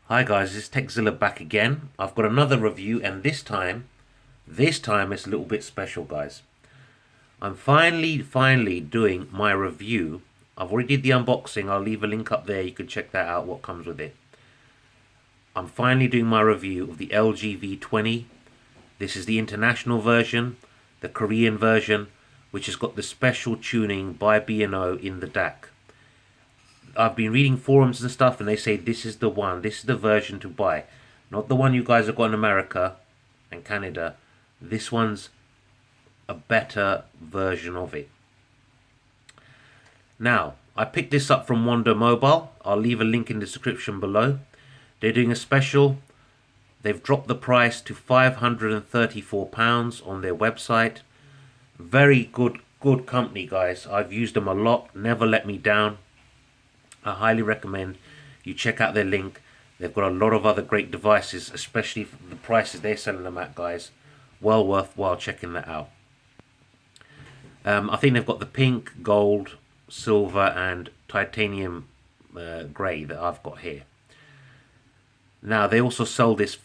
Hi guys, it's Zilla back again. I've got another review, and this time it's a little bit special, guys. I'm finally doing my review. I've already did the unboxing. I'll leave a link up there. You can check that out, what comes with it. I'm finally doing my review of the LG V20. This is the international version, the Korean version, which has got the special tuning by B&O in the DAC. I've been reading forums and stuff, and they say this is the one, this is the version to buy. Not the one you guys have got in America and Canada. This one's a better version of it. Now, I picked this up from Wonder Mobile. I'll leave a link in the description below. They're doing a special. They've dropped the price to £534 on their website. Very good company, guys. I've used them a lot, never let me down. I highly recommend you check out their link. They've got a lot of other great devices, especially for the prices they're selling them at, guys. Well worthwhile checking that out. I think they've got the pink, gold, silver and titanium grey that I've got here. Now they also sell this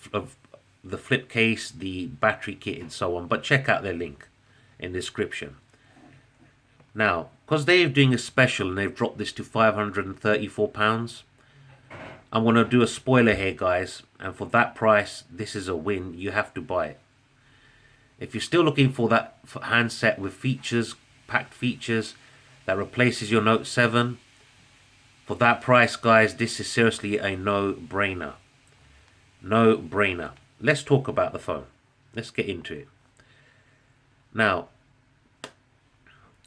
the flip case, the battery kit and so on, but check out their link in the description. Now, because they're doing a special and they've dropped this to £534, I'm going to do a spoiler here, guys. And for that price, this is a win. You have to buy it. If you're still looking for that handset with features, packed features, that replaces your Note 7, for that price, guys, this is seriously a no-brainer. No-brainer. Let's talk about the phone. Let's get into it. Now,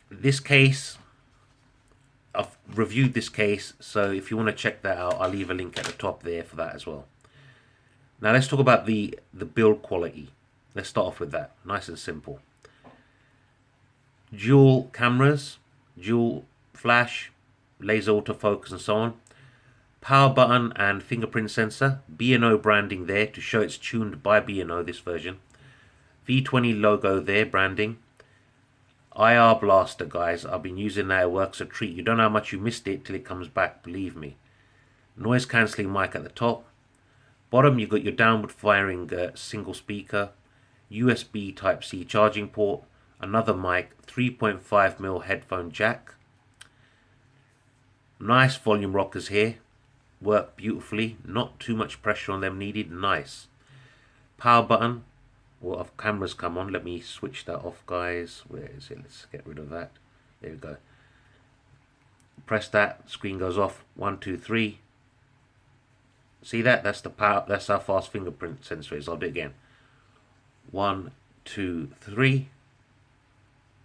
this case, I've reviewed this case, so if you want to check that out, I'll leave a link at the top there for that as well. Now let's talk about the build quality. Let's start off with that, nice and simple. Dual cameras, dual flash, laser autofocus and so on. Power button and fingerprint sensor, B&O branding there to show it's tuned by B&O, this version. V20 logo there, branding. IR blaster, guys, I've been using that, it works a treat. You don't know how much you missed it till it comes back, believe me. Noise cancelling mic at the top. Bottom, you've got your downward firing single speaker, USB Type-C charging port, another mic, 3.5mm headphone jack. Nice volume rockers here, work beautifully, not too much pressure on them needed, nice. Power button. Well, if cameras come on, let me switch that off, guys. Where is it? Let's get rid of that. There we go. Press that, screen goes off. 1, 2, 3. See that? That's the power. That's how fast fingerprint sensor is. I'll do it again. 1, 2, 3.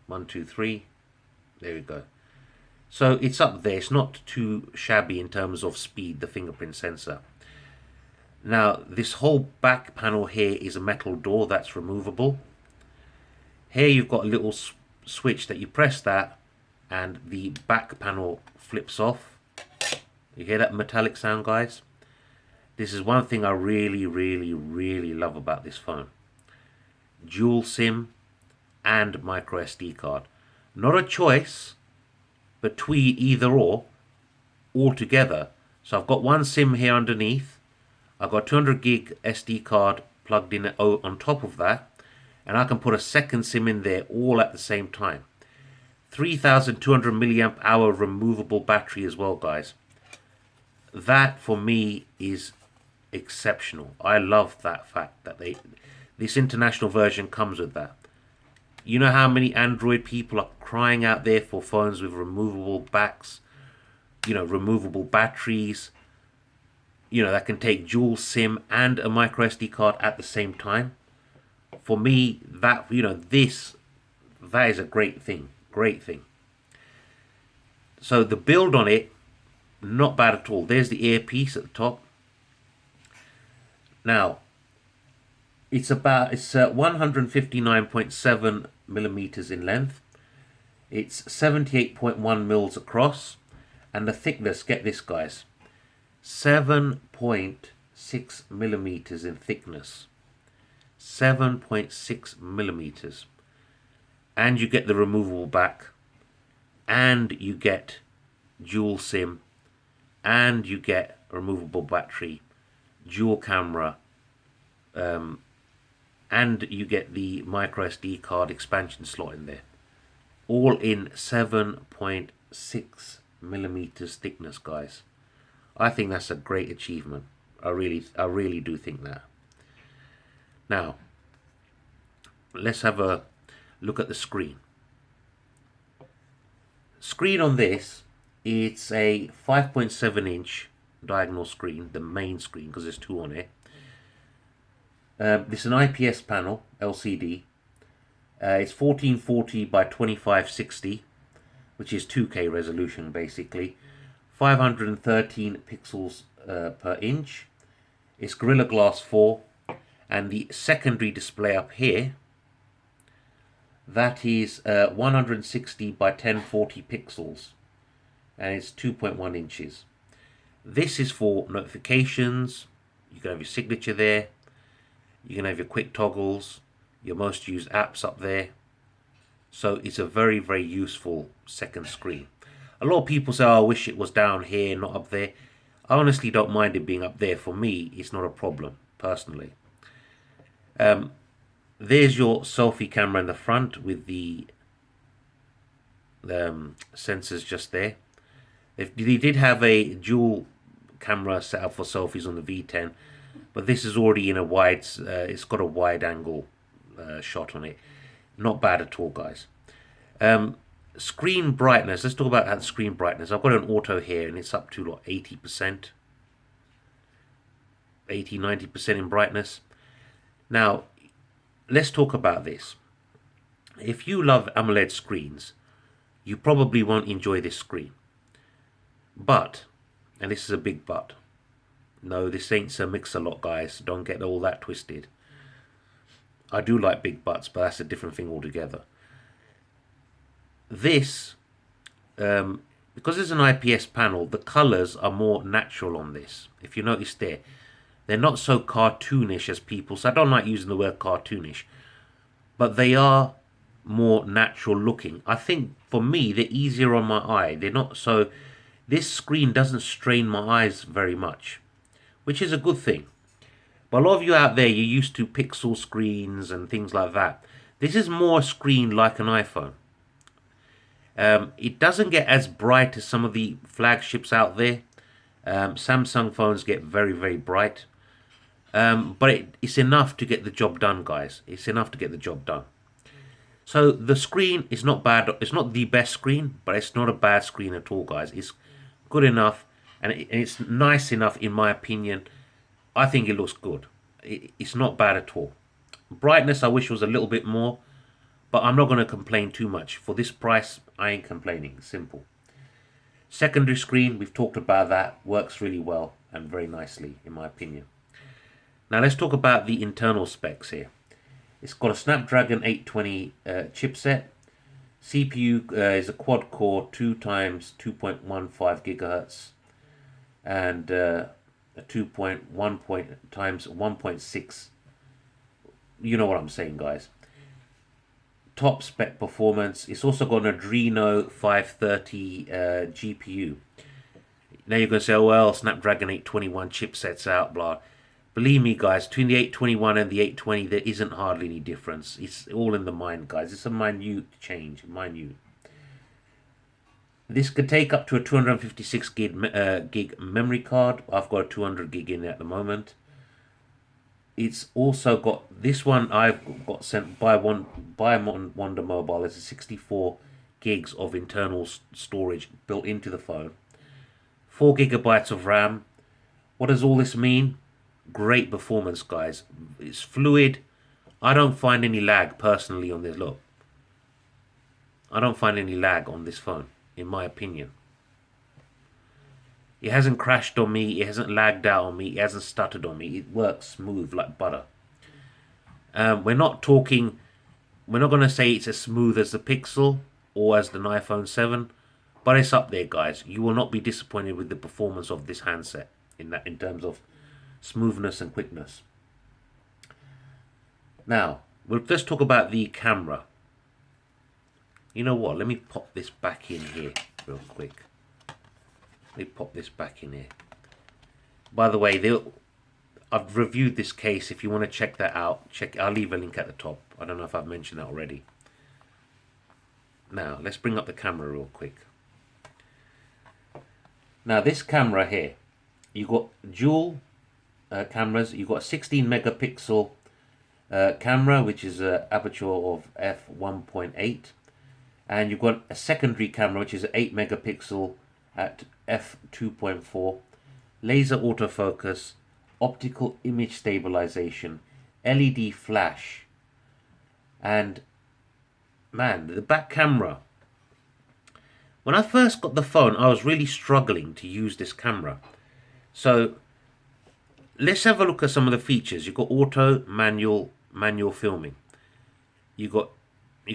1, 2, 3. There we go. So it's up there. It's not too shabby in terms of speed, the fingerprint sensor. Now, this whole back panel here is a metal door that's removable. Here you've got a little switch that you press that and the back panel flips off. You hear that metallic sound, guys? This is one thing I really love about this phone. Dual SIM and micro SD card. Not a choice between either or, altogether. So I've got one SIM here underneath. I've got 200 gig SD card plugged in on top of that, and I can put a second SIM in there all at the same time. 3,200 milliamp hour removable battery as well, guys. That for me is exceptional. I love that fact that this international version comes with that. You know how many Android people are crying out there for phones with removable backs, you know, removable batteries, you know, that can take dual SIM and a micro SD card at the same time. For me, that, you know, that is a great thing. So the build on it, not bad at all. There's the earpiece at the top. Now, it's 159.7 millimeters in length. It's 78.1 mils across, and the thickness, get this, guys, 7.6 millimeters in thickness. 7.6 millimeters. And you get the removable back, and you get dual SIM, and you get a removable battery. dual camera, and you get the micro SD card expansion slot in there, all in 7.6 millimeters thickness, guys. I think that's a great achievement. I really do think that. Now, let's have a look at the screen. Screen on this, it's a 5.7 inch diagonal screen, the main screen, because there's two on it. This is an IPS panel, LCD. It's 1440 by 2560, which is 2K resolution basically. 513 pixels per inch. It's Gorilla Glass 4, and the secondary display up here, that is 160 by 1040 pixels, and it's 2.1 inches. This is for notifications. You can have your signature there. You can have your quick toggles, your most used apps up there. So it's a very, very useful second screen. A lot of people say, oh, I wish it was down here, not up there. I honestly don't mind it being up there. For me, it's not a problem, personally. There's your selfie camera in the front with the sensors just there. They did have a dual camera set up for selfies on the V10, but this is already in a wide, it's got a wide angle shot on it. Not bad at all, guys. Screen brightness, let's talk about that screen brightness. I've got an auto here and it's up to like 80%, 80-90% in brightness. Now, let's talk about this. If you love AMOLED screens, you probably won't enjoy this screen. But, and this is a big but, no, this ain't Sir Mix-a-Lot, guys. Don't get all that twisted. I do like big butts, but that's a different thing altogether. This, because it's an IPS panel, the colors are more natural on this. If you notice there, they're not so cartoonish as people. So I don't like using the word cartoonish, but they are more natural looking. I think for me, they're easier on my eye. They're not so, this screen doesn't strain my eyes very much, which is a good thing. But a lot of you out there, you're used to pixel screens and things like that. This is more a screen like an iPhone. It doesn't get as bright as some of the flagships out there. Samsung phones get very, very bright. But it's enough to get the job done, guys. It's enough to get the job done. So the screen is not bad. It's not the best screen, but it's not a bad screen at all, guys. It's good enough, and it's nice enough, in my opinion. I think it looks good. It's not bad at all. Brightness, I wish was a little bit more, but I'm not going to complain too much. For this price, I ain't complaining. Simple. Secondary screen, we've talked about that. Works really well and very nicely, in my opinion. Now let's talk about the internal specs here. It's got a Snapdragon 820 chipset. CPU is a quad-core 2 times 2.15 gigahertz, and a 2.1 times 1.6. You know what I'm saying, guys. Top spec performance. It's also got an Adreno 530 GPU. Now you're going to say, oh, well, Snapdragon 821 chipsets out, blah. Believe me, guys, between the 821 and the 820, there isn't hardly any difference. It's all in the mind, guys. It's a minute change, minute. This could take up to a 256 gig memory card. I've got a 200 gig in it at the moment. It's also got, this one I've got sent by Wonder Mobile. It's a 64 gigs of internal storage built into the phone. 4 gigabytes of RAM. What does all this mean? Great performance, guys. It's fluid. I don't find any lag personally on this. Look, I don't find any lag on this phone, in my opinion. It hasn't crashed on me. It hasn't lagged out on me. It hasn't stuttered on me. It works smooth like butter. We're not going to say it's as smooth as the Pixel or as the iPhone 7, but it's up there, guys. You will not be disappointed with the performance of this handset in terms of smoothness and quickness. Now, let's talk about the camera. You know what? Let me pop this back in here real quick. Let me pop this back in here. By the way, I've reviewed this case. If you want to check that out, I'll leave a link at the top. I don't know if I've mentioned that already. Now let's bring up the camera real quick. Now this camera here, you got dual cameras. You got a 16 megapixel camera, which is an aperture of f1.8, and you've got a secondary camera which is 8 megapixel at f2.4, laser autofocus, optical image stabilization, LED flash, and man, the back camera. When I first got the phone, I was really struggling to use this camera. So let's have a look at some of the features. You've got auto, manual filming. You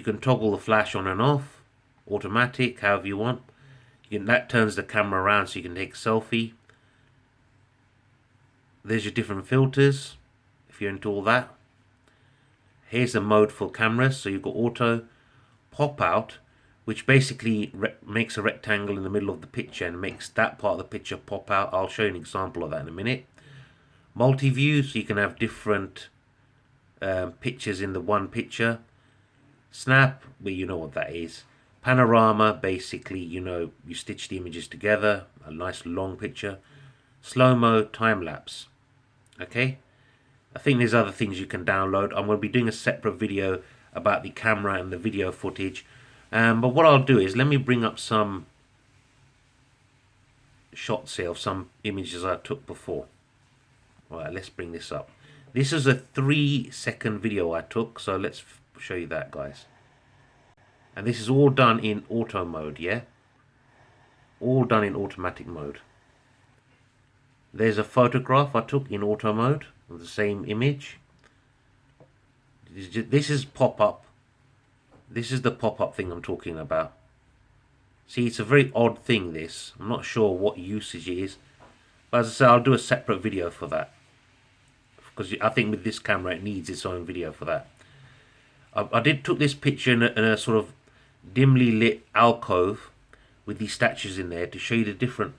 can toggle the flash on and off, automatic, however you want. That turns the camera around so you can take a selfie. There's your different filters if you're into all that. Here's the mode for cameras. So you've got auto, pop out, which basically makes a rectangle in the middle of the picture and makes that part of the picture pop out. I'll show you an example of that in a minute. Multi-view, so you can have different pictures in the one picture. Snap, well, you know what that is. Panorama, basically, you stitch the images together, a nice long picture. Slow-mo, time-lapse. Okay, I think there's other things you can download. I'm going to be doing a separate video about the camera and the video footage. But what I'll do is, let me bring up some shots here of some images I took before. Alright, let's bring this up. This is a 3-second video I took, so let's show you that, guys. And this is all done in auto mode, yeah? All done in automatic mode. There's a photograph I took in auto mode of the same image. This is pop-up. This is the pop-up thing I'm talking about. See, it's a very odd thing, this. I'm not sure what usage it is. But as I say, I'll do a separate video for that. Because I think with this camera, it needs its own video for that. I took this picture in a sort of dimly lit alcove with these statues in there to show you the different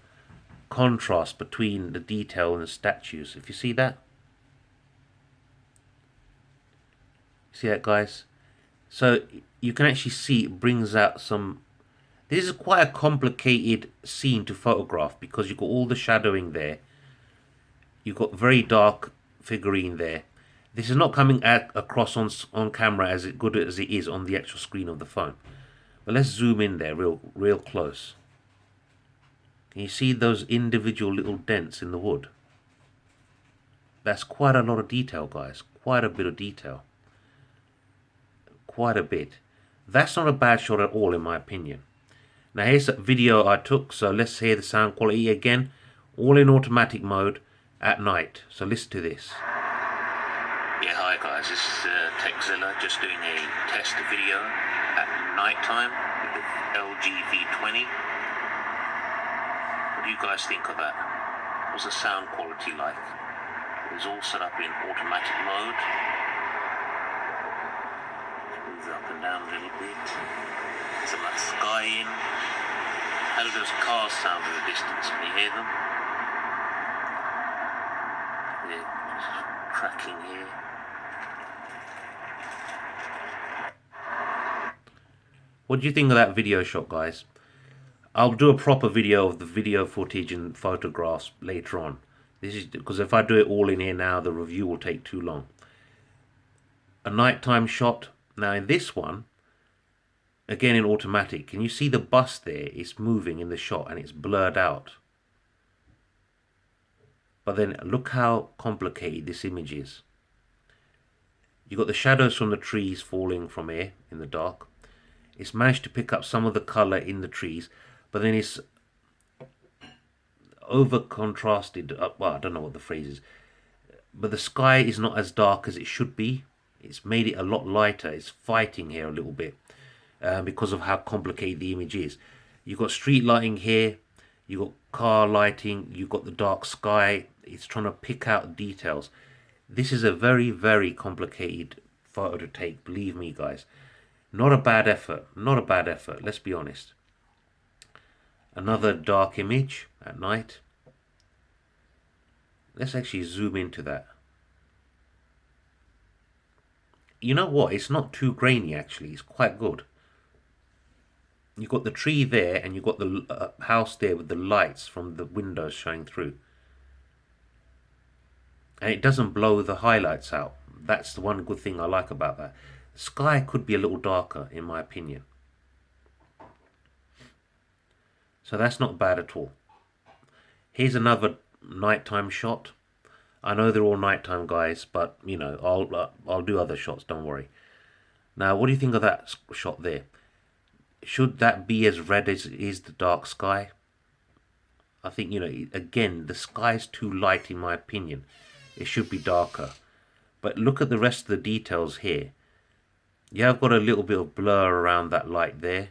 contrast between the detail and the statues. If you see that? See that, guys? So you can actually see it brings out some... This is quite a complicated scene to photograph because you've got all the shadowing there. You've got very dark figurine there. This is not coming across on camera as good as it is on the actual screen of the phone. But let's zoom in there real close. Can you see those individual little dents in the wood? That's quite a lot of detail, guys. Quite a bit of detail. Quite a bit. That's not a bad shot at all, in my opinion. Now here's a video I took, so let's hear the sound quality again. All in automatic mode at night. So listen to this. Yeah, hi guys, this is Zilla, just doing a test video at night time with the LG V20. What do you guys think of that? What's the sound quality like? It's all set up in automatic mode. Move it up and down a little bit. Some of that sky in. How do those cars sound in the distance? Can you hear them? Yeah, just tracking here. What do you think of that video shot, guys? I'll do a proper video of the video footage and photographs later on. This is because if I do it all in here now, the review will take too long. A nighttime shot. Now in this one, again in automatic, can you see the bus there? It's moving in the shot and it's blurred out. But then look how complicated this image is. You've got the shadows from the trees falling from here in the dark. It's managed to pick up some of the colour in the trees, but then it's over contrasted. Well, I don't know what the phrase is, but the sky is not as dark as it should be. It's made it a lot lighter. It's fighting here a little bit because of how complicated the image is. You've got street lighting here. You've got car lighting. You've got the dark sky. It's trying to pick out details. This is a very, very complicated photo to take. Believe me, guys. Not a bad effort. Not a bad effort. Let's be honest. Another dark image at night. Let's actually zoom into that. You know what? It's not too grainy actually. It's quite good. You've got the tree there and you've got the house there with the lights from the windows showing through. And it doesn't blow the highlights out. That's the one good thing I like about that. The sky could be a little darker in my opinion. So that's not bad at all. Here's another nighttime shot. I know they're all nighttime guys, but you know, I'll do other shots, don't worry. Now, what do you think of that shot there? Should that be as red as is the dark sky? I think, you know, again, the sky's too light in my opinion. It should be darker. But look at the rest of the details here. Yeah, I've got a little bit of blur around that light there.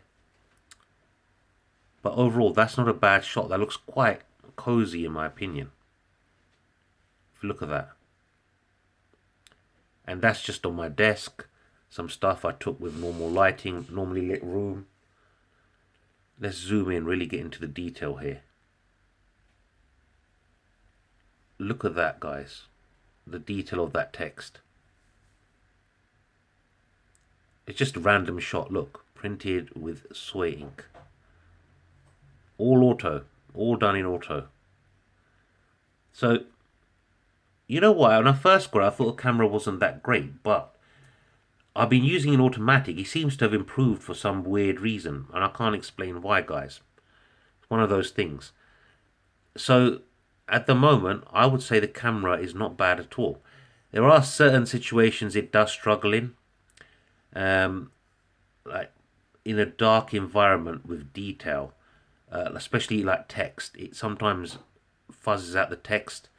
But overall, that's not a bad shot. That looks quite cozy in my opinion. If you look at that. And that's just on my desk. Some stuff I took with normal lighting, normally lit room. Let's zoom in, really get into the detail here. Look at that, guys. The detail of that text. It's just a random shot, look. Printed with soy ink. All auto. All done in auto. So, you know what? When I first got it, I thought the camera wasn't that great, but I've been using an automatic. It seems to have improved for some weird reason, and I can't explain why, guys. It's one of those things. So, at the moment, I would say the camera is not bad at all. There are certain situations it does struggle in. Like in a dark environment with detail, especially like text, it sometimes fuzzes out the text.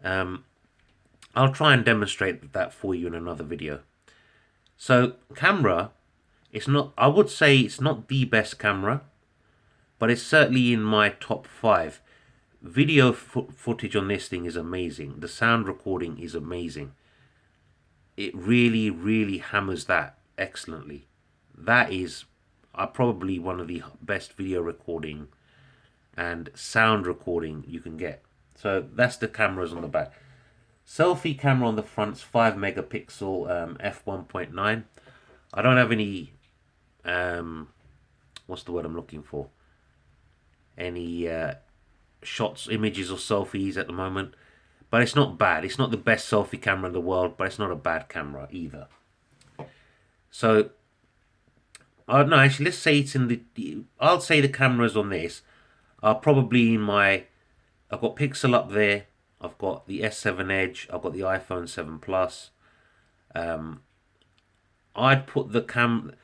I'll try and demonstrate that for you in another video. So camera, it's not, I would say it's not the best camera, but it's certainly in my top 5. Video footage on this thing is amazing. The sound recording is amazing. It really, really hammers that excellently. That is probably one of the best video recording and sound recording you can get. So that's the cameras on the back. Selfie camera on the front's 5 megapixel f1.9. I don't have any what's the word I'm looking for? Any shots, images or selfies at the moment. But it's not bad. It's not the best selfie camera in the world, but it's not a bad camera either. So, no, actually, let's say it's in the... I'll say the cameras on this are probably in my... I've got Pixel up there. I've got the S7 Edge. I've got the iPhone 7 Plus. I'd put the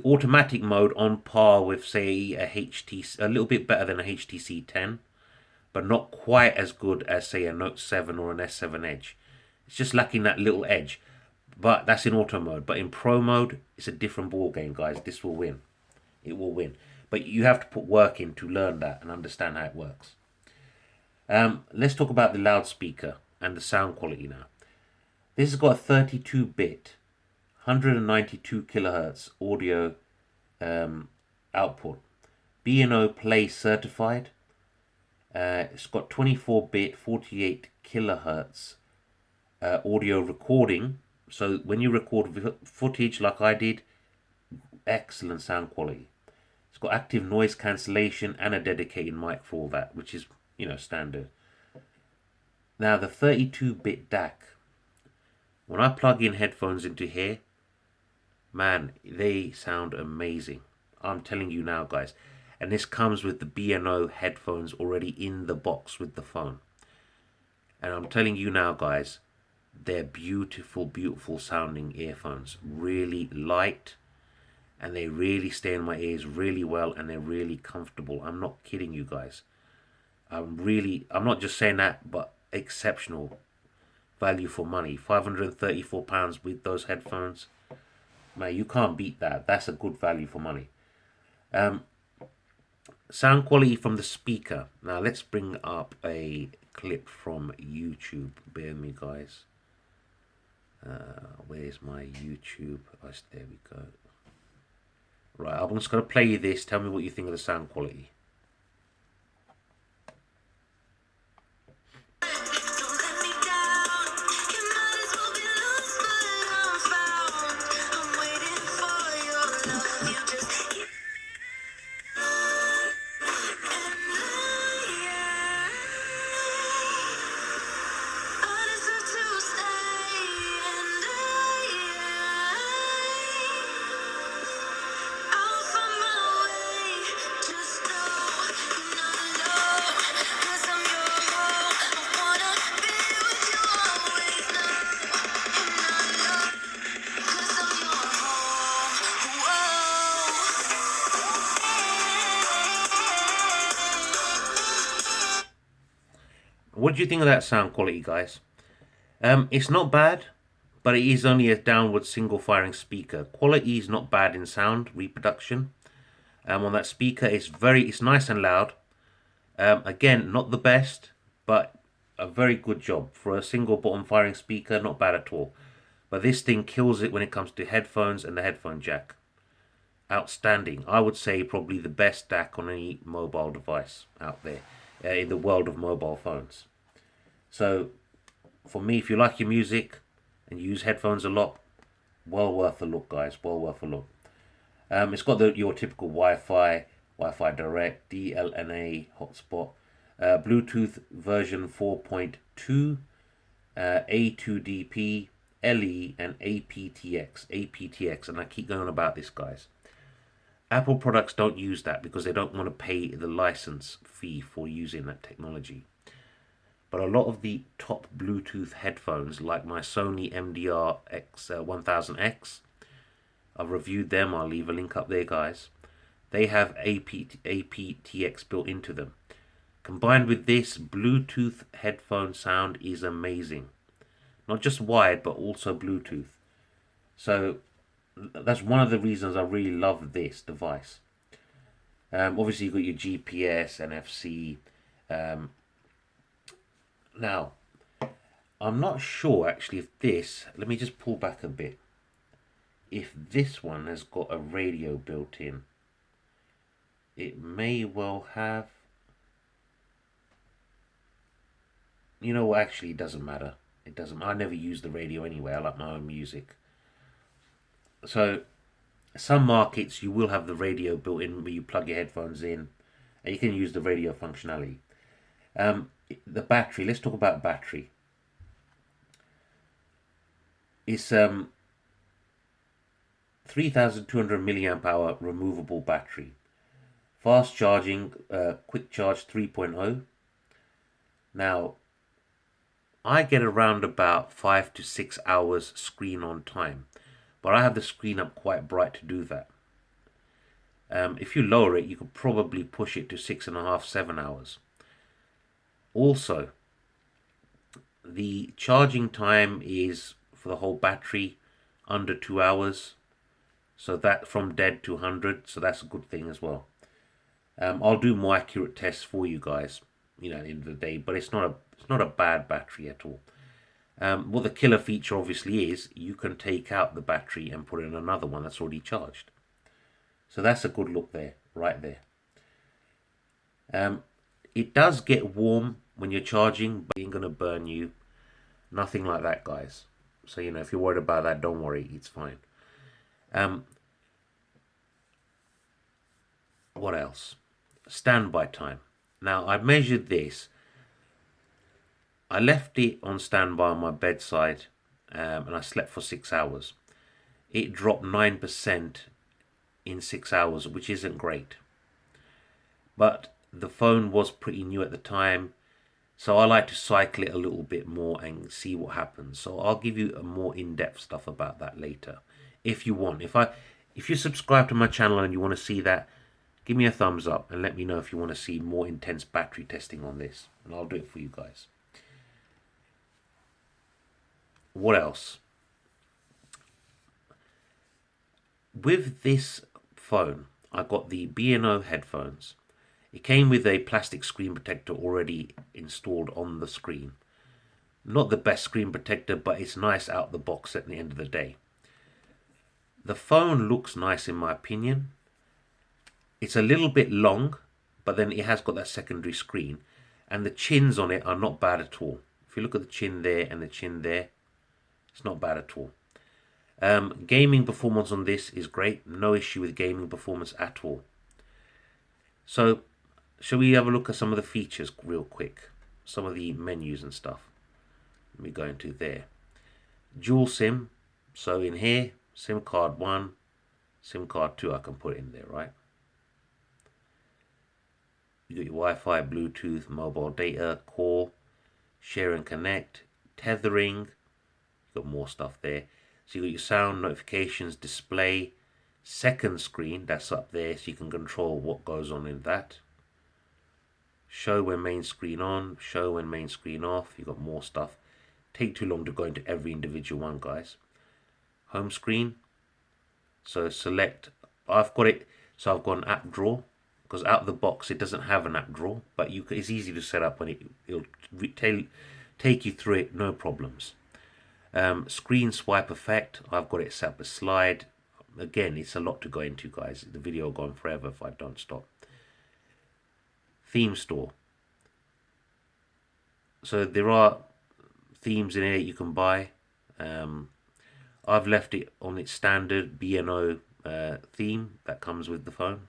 automatic mode on par with, say, a little bit better than a HTC 10. But not quite as good as, say, a Note 7 or an S7 Edge. It's just lacking that little edge. But that's in auto mode. But in pro mode, it's a different ball game, guys. This will win. It will win. But you have to put work in to learn that and understand how it works. Let's talk about the loudspeaker and the sound quality now. This has got a 32-bit, 192 kilohertz audio output. B&O Play certified. It's got 24-bit, 48 kilohertz audio recording. So when you record footage like I did, excellent sound quality. It's got active noise cancellation and a dedicated mic for all that, which is, you know, standard. Now the 32-bit DAC. When I plug in headphones into here, man, they sound amazing. I'm telling you now, guys. And this comes with the B&O headphones already in the box with the phone. And I'm telling you now, guys, they're beautiful, beautiful sounding earphones. Really light. And they really stay in my ears really well. And they're really comfortable. I'm not kidding you guys. I'm not just saying that, but exceptional value for money. £534 with those headphones. Man, you can't beat that. That's a good value for money. Sound quality from the speaker. Now let's bring up a clip from YouTube. Bear with me, guys. Where's my YouTube? Oh, there we go. Right, I'm just going to play you this. Tell me what you think of the sound quality. what do you think of that sound quality, guys? It's not bad, but it is only a downward single firing speaker. Quality is not bad in sound reproduction. On that speaker, it's nice and loud. Again, not the best, but a very good job for a single bottom firing speaker. Not bad at all. But this thing kills it when it comes to headphones and the headphone jack. Outstanding. I would say probably the best DAC on any mobile device out there in the world of mobile phones. So for me, if you like your music and you use headphones a lot, well worth a look, guys. Well worth a look. It's got your typical Wi-Fi, Wi-Fi Direct, DLNA hotspot, Bluetooth version 4.2, A2DP, LE, and aptX, and I keep going on about this, guys. Apple products don't use that because they don't want to pay the license fee for using that technology. But a lot of the top Bluetooth headphones, like my Sony MDR X1000X, I've reviewed them. I'll leave a link up there, guys. They have aptX built into them. Combined with this, Bluetooth headphone sound is amazing. Not just wired, but also Bluetooth. So that's one of the reasons I really love this device. Obviously, you've got your GPS, NFC. Now, I'm not sure actually if this, let me just pull back a bit, if this one has got a radio built in. It may well have. You know what, actually it doesn't matter. It doesn't. I never use the radio anyway. I like my own music. So some markets you will have the radio built in where you plug your headphones in and you can use the radio functionality. The battery, let's talk about battery. It's 3200 milliamp hour removable battery. Fast charging, quick charge 3.0. Now, I get around about 5 to 6 hours screen on time, but I have the screen up quite bright to do that. If you lower it, you could probably push it to 6.5, 7 hours. Also, the charging time is for the whole battery under 2 hours. So that from dead to 100, so that's a good thing as well. I'll do more accurate tests for you guys, at the end of the day, but it's not a bad battery at all. What the killer feature obviously is, you can take out the battery and put in another one that's already charged. So that's a good look there, right there. It does get warm when you're charging, but it ain't gonna burn you. Nothing like that, guys. So if you're worried about that, don't worry, it's fine. What else? Standby time. Now, I measured this. I left it on standby on my bedside and I slept for 6 hours. It dropped 9% in 6 hours, which isn't great. But the phone was pretty new at the time, so I like to cycle it a little bit more and see what happens. So I'll give you a more in-depth stuff about that later, if you want. If you subscribe to my channel and you want to see that, give me a thumbs up and let me know if you want to see more intense battery testing on this, and I'll do it for you guys. What else? With this phone, I got the B&O headphones. It came with a plastic screen protector already installed on the screen. Not the best screen protector, but it's nice out the box at the end of the day. The phone looks nice in my opinion. It's a little bit long, but then it has got that secondary screen, and the chins on it are not bad at all. If you look at the chin there and the chin there, it's not bad at all. Gaming performance on this is great. No issue with gaming performance at all. So, shall we have a look at some of the features real quick? Some of the menus and stuff. Let me go into there. Dual SIM. So in here, SIM card 1, SIM card 2, I can put in there, right? You got your Wi-Fi, Bluetooth, mobile data, call, share and connect, tethering. Got more stuff there. So you got your sound, notifications, display, second screen, that's up there, so you can control what goes on in that. Show when main screen on, show when main screen off. You've got more stuff. Take too long to go into every individual one, guys. Home screen. So select, I've got it, so I've got an app drawer, because out of the box it doesn't have an app drawer, but it's easy to set up when it'll take you through it, no problems. Screen swipe effect, I've got it set up as slide. Again, it's a lot to go into, guys. The video will go on forever if I don't stop. Theme store. So there are themes in here you can buy. I've left it on its standard B&O theme that comes with the phone.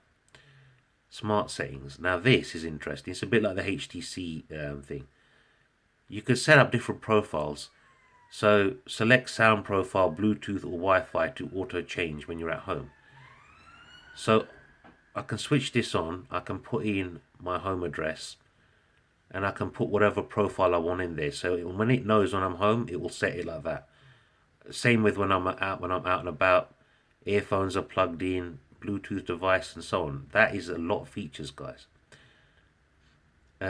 Smart settings. Now this is interesting. It's a bit like the HTC thing. You can set up different profiles. So select sound profile, Bluetooth or Wi-Fi to auto change when you're at home. So I can switch this on. I can put in my home address, and I can put whatever profile I want in there. So when it knows when I'm home, it will set it like that. Same with when I'm out and about. Earphones are plugged in, Bluetooth device, and so on. That is a lot of features, guys.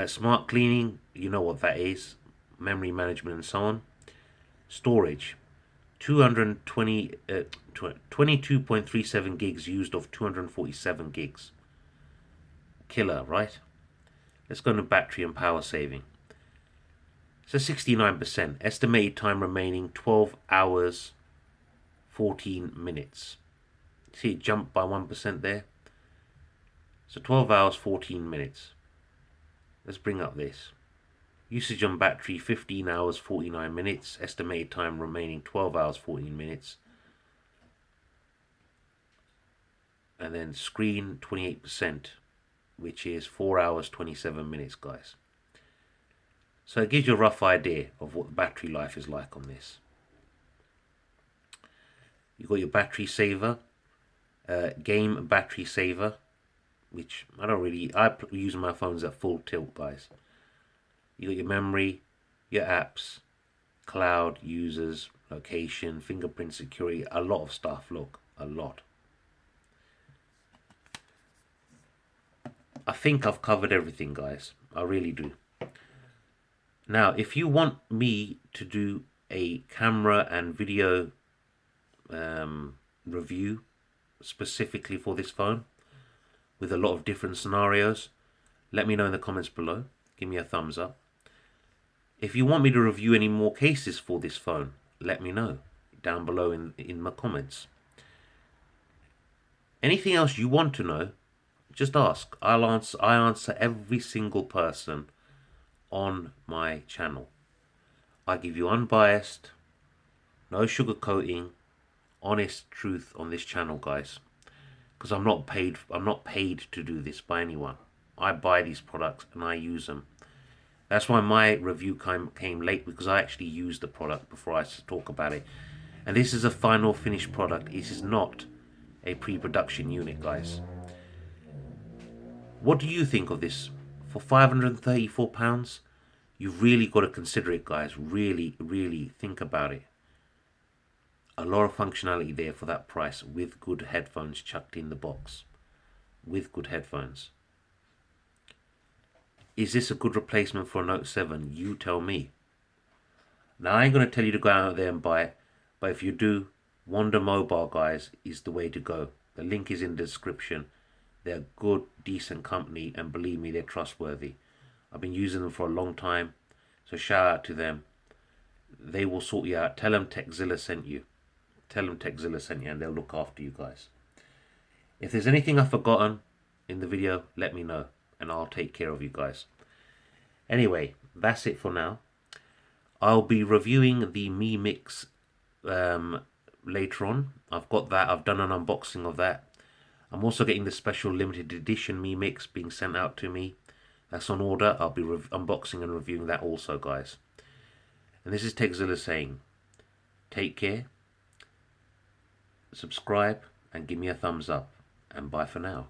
Smart cleaning, you know what that is. Memory management and so on. Storage, 22.37 gigs used of 247 gigs. Killer, right? Let's go into battery and power saving. So 69%. Estimated time remaining 12 hours 14 minutes. See it jumped by 1% there. So 12 hours 14 minutes. Let's bring up this. Usage on battery 15 hours 49 minutes. Estimated time remaining 12 hours 14 minutes. And then screen 28%, which is 4 hours 27 minutes, guys. So it gives you a rough idea of what the battery life is like on this. You've got your battery saver, game battery saver, which I use my phones at full tilt, guys. You got your memory, your apps, cloud, users, location, fingerprint security, a lot of stuff. Look, a lot. I think I've covered everything, guys. I really do. Now, if you want me to do a camera and video review specifically for this phone with a lot of different scenarios, let me know in the comments below. Give me a thumbs up. If you want me to review any more cases for this phone, let me know down below in my comments. Anything else you want to know, just ask. I answer every single person on my channel. I give you unbiased, no sugarcoating, honest truth on this channel, guys. Because I'm not paid to do this by anyone. I buy these products and I use them. That's why my review came late, because I actually used the product before I talk about it. And this is a final finished product. This is not a pre-production unit, guys. What do you think of this? For £534, you've really got to consider it, guys. Really, really think about it. A lot of functionality there for that price, with good headphones chucked in the box. With good headphones. Is this a good replacement for a Note 7? You tell me. Now, I ain't going to tell you to go out there and buy it, but if you do, Wonder Mobile, guys, is the way to go. The link is in the description. They're a good, decent company, and believe me, they're trustworthy. I've been using them for a long time, so shout out to them. They will sort you out. Tell them Zilla sent you. Tell them Zilla sent you, and they'll look after you, guys. If there's anything I've forgotten in the video, let me know, and I'll take care of you guys. Anyway, that's it for now. I'll be reviewing the Mi Mix later on. I've got that. I've done an unboxing of that. I'm also getting the special limited edition Mi Mix being sent out to me. That's on order. I'll be unboxing and reviewing that also, guys. And this is Zilla saying, take care, subscribe, and give me a thumbs up. And bye for now.